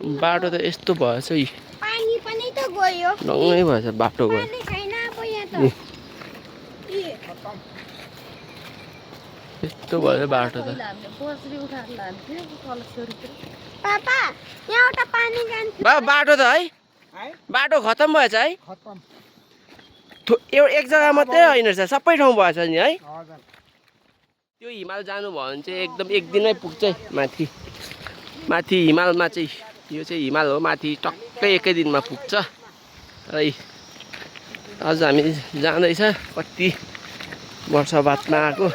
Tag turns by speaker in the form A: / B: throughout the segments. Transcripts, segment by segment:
A: बाटो त यस्तो भएछ है
B: पानी पनि त गयो
A: ढङ्गै भएछ बाटो गयो
B: पानी छैन अब यहाँ त
A: यस्तो भयो बाटो त
B: पापा यहाँ एउटा पानी जान्छ
A: बाटो त है बाटो खतम भएछ है एक जग्गा मात्रै होइन रहेछ सबै ठाउँ भएछ नि है त्यो हिमाल जानुभयो भने चाहिँ एकदम एक दिनै पुग्छ है माथि माथि हिमालमा चाहिँ यो चाहिँ हिमाल हो माथि टक्कै एकै दिनमा पुग्छ है आज हामी जाँदैछ कति वर्ष बादमा आएको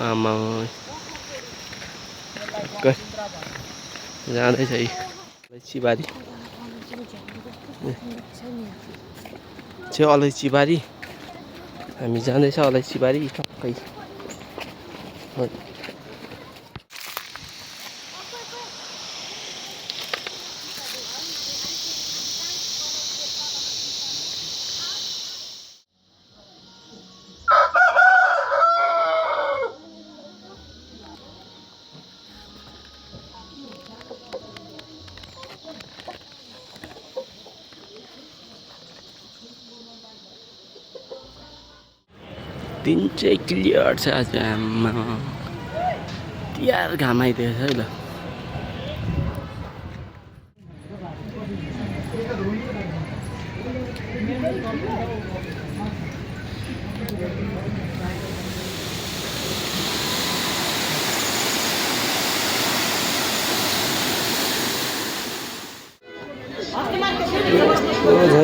A: आमा जाँदैछ है अलैँचीबारी चाहिँ अलैँचीबारी हामी जाँदैछ अलैँचीबारी टक्कै दिन चाहिँ क्लियर छ आज आमा तिहार घाम आइदिएछ है ल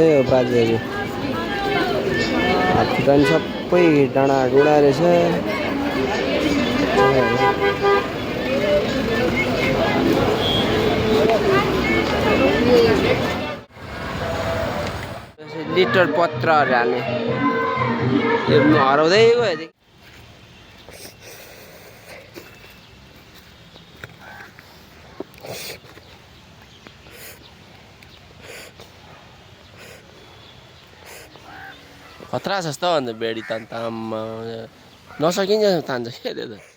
A: यो बाजेहरू हात खुट्टा पनि सबै डाँडा डुडा रहेछ लिटर पत्रहरू हाल्ने हराउँदै गयो खतरा छ जस्तो अन्त बेडी तान्दा नसकिन्छ तान्छ क्या त्यो त